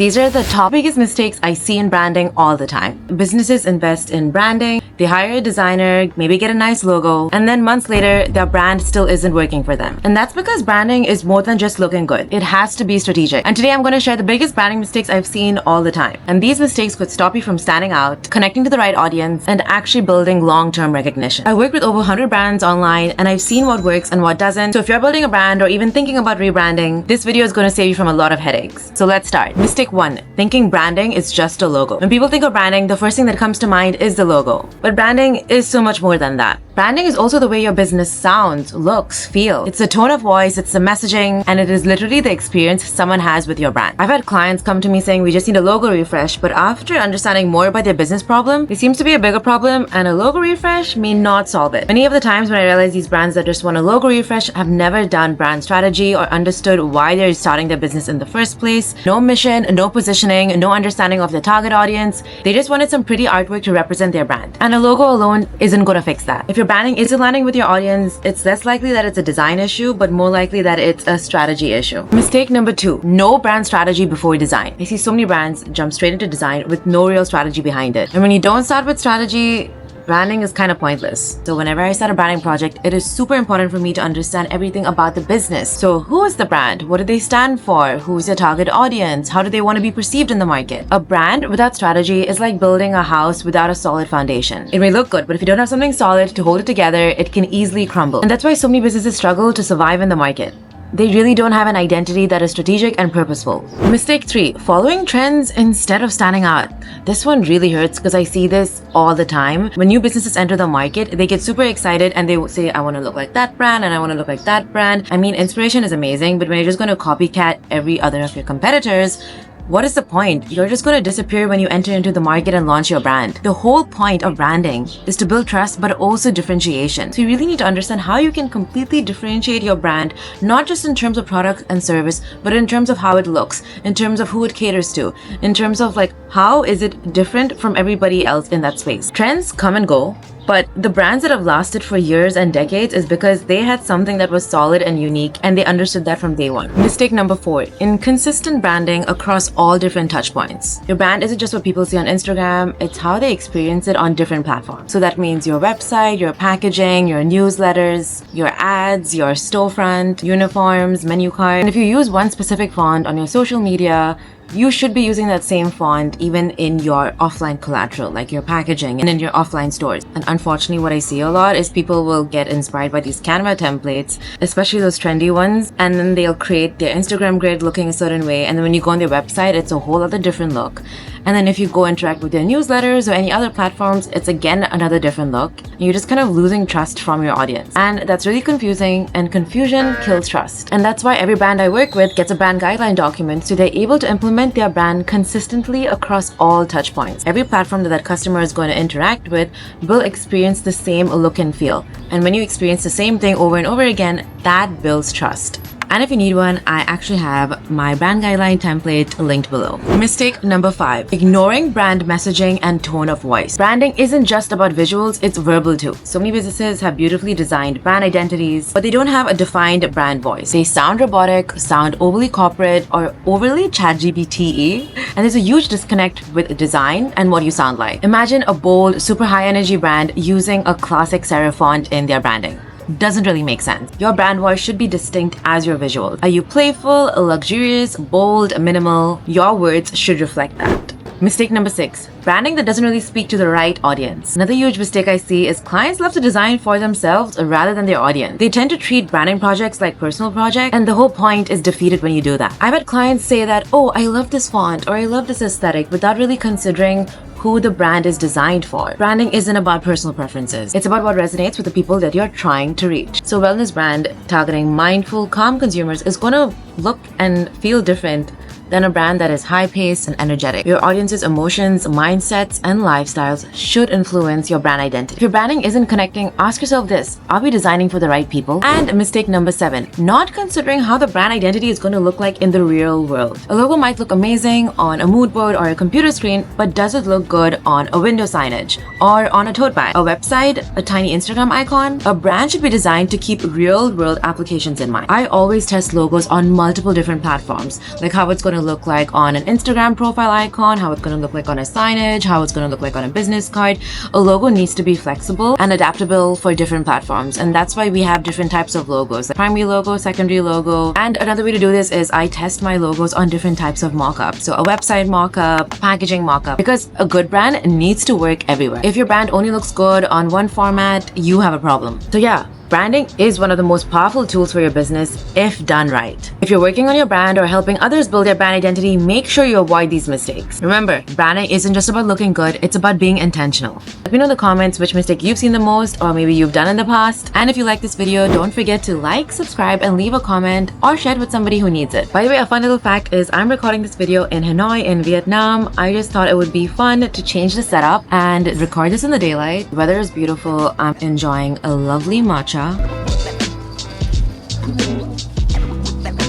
These are the top biggest mistakes I see in branding all the time. Businesses invest in branding, they hire a designer, maybe get a nice logo, and then months later, their brand still isn't working for them. And that's because branding is more than just looking good. It has to be strategic. And today I'm going to share the biggest branding mistakes I've seen all the time. And these mistakes could stop you from standing out, connecting to the right audience, and actually building long-term recognition. I worked with over 100 brands online, and I've seen what works and what doesn't. So if you're building a brand or even thinking about rebranding, this video is going to save you from a lot of headaches. So let's start. Mistake 1. Thinking branding is just a logo. When people think of branding, the first thing that comes to mind is the logo. But branding is so much more than that. Branding is also the way your business sounds, looks, feels. It's the tone of voice, it's the messaging, and it is literally the experience someone has with your brand. I've had clients come to me saying we just need a logo refresh, but after understanding more about their business problem, it seems to be a bigger problem, and a logo refresh may not solve it. Many of the times when I realize these brands that just want a logo refresh have never done brand strategy or understood why they're starting their business in the first place. No mission, no positioning, no understanding of their target audience. They just wanted some pretty artwork to represent their brand. And a logo alone isn't going to fix that. If your branding isn't aligning with your audience, it's less likely that it's a design issue, but more likely that it's a strategy issue. Mistake number 2, no brand strategy before design. I see so many brands jump straight into design with no real strategy behind it. And when you don't start with strategy, branding is kind of pointless. So whenever I start a branding project, it is super important for me to understand everything about the business. So who is the brand? What do they stand for? Who's their target audience? How do they want to be perceived in the market? A brand without strategy is like building a house without a solid foundation. It may look good, but if you don't have something solid to hold it together, it can easily crumble. And that's why so many businesses struggle to survive in the market. They really don't have an identity that is strategic and purposeful. Mistake 3, following trends instead of standing out. This one really hurts because I see this all the time. When new businesses enter the market, they get super excited and they say, I want to look like that brand and I want to look like that brand. I mean, inspiration is amazing, but when you're just going to copycat every other of your competitors, what is the point? You're just going to disappear when you enter into the market and launch your brand. The whole point of branding is to build trust, but also differentiation. So you really need to understand how you can completely differentiate your brand, not just in terms of product and service, but in terms of how it looks, in terms of who it caters to, in terms of like, how is it different from everybody else in that space? Trends come and go. But the brands that have lasted for years and decades is because they had something that was solid and unique, and they understood that from day one. Mistake number 4, inconsistent branding across all different touch points. Your brand isn't just what people see on Instagram, it's how they experience it on different platforms. So that means your website, your packaging, your newsletters, your ads, your storefront, uniforms, menu card. And if you use one specific font on your social media, you should be using that same font even in your offline collateral, like your packaging and in your offline stores. And unfortunately, what I see a lot is people will get inspired by these Canva templates, especially those trendy ones, and then they'll create their Instagram grid looking a certain way. And then when you go on their website, it's a whole other different look. And then if you go interact with their newsletters or any other platforms, it's again another different look. And you're just kind of losing trust from your audience. And that's really confusing, and confusion kills trust. And that's why every brand I work with gets a brand guideline document so they're able to implement their brand consistently across all touch points. Every platform that customer is going to interact with will experience the same look and feel. And when you experience the same thing over and over again, that builds trust. And if you need one, I actually have my brand guideline template linked below. Mistake number 5, ignoring brand messaging and tone of voice. Branding isn't just about visuals, it's verbal too. So many businesses have beautifully designed brand identities, but they don't have a defined brand voice. They sound robotic, sound overly corporate, or overly ChatGPT-y, and there's a huge disconnect with design and what you sound like. Imagine a bold, super high energy brand using a classic serif font in their branding. Doesn't really make sense. Your brand voice should be distinct as your visuals. Are you playful, luxurious, bold, minimal? Your words should reflect that. Mistake number 6, branding that doesn't really speak to the right audience. Another huge mistake I see is clients love to design for themselves rather than their audience. They tend to treat branding projects like personal projects, and the whole point is defeated when you do that. I've had clients say that, oh, I love this font or I love this aesthetic, without really considering who the brand is designed for. Branding isn't about personal preferences. It's about what resonates with the people that you're trying to reach. So wellness brand targeting mindful, calm consumers is going to look and feel different than a brand that is high-paced and energetic. Your audience's emotions, mindsets, and lifestyles should influence your brand identity. If your branding isn't connecting, ask yourself this: are we designing for the right people? And mistake number 7, not considering how the brand identity is going to look like in the real world. A logo might look amazing on a mood board or a computer screen, but does it look good on a window signage or on a tote bag, a website, a tiny Instagram icon? A brand should be designed to keep real-world applications in mind. I always test logos on multiple different platforms, like how it's going to to look like on an Instagram profile icon, how it's going to look like on a signage, how it's going to look like on a business card. A logo needs to be flexible and adaptable for different platforms. And that's why we have different types of logos, like primary logo, secondary logo. And another way to do this is I test my logos on different types of mockup. So a website mockup, packaging mockup, because a good brand needs to work everywhere. If your brand only looks good on one format, you have a problem. So yeah, branding is one of the most powerful tools for your business if done right. If you're working on your brand or helping others build their brand identity, make sure you avoid these mistakes. Remember, branding isn't just about looking good, it's about being intentional. Let me know in the comments which mistake you've seen the most or maybe you've done in the past. And if you like this video, don't forget to like, subscribe, and leave a comment or share it with somebody who needs it. By the way, a fun little fact is I'm recording this video in Hanoi in Vietnam. I just thought it would be fun to change the setup and record this in the daylight. The weather is beautiful. I'm enjoying a lovely matcha.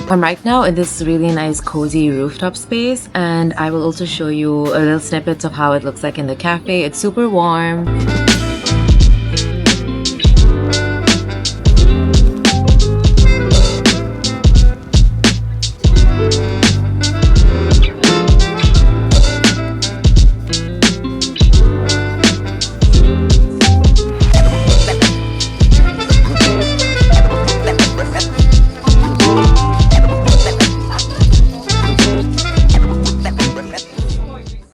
I'm right now in this really nice cozy rooftop space, and I will also show you a little snippets of how it looks like in the cafe. It's super warm.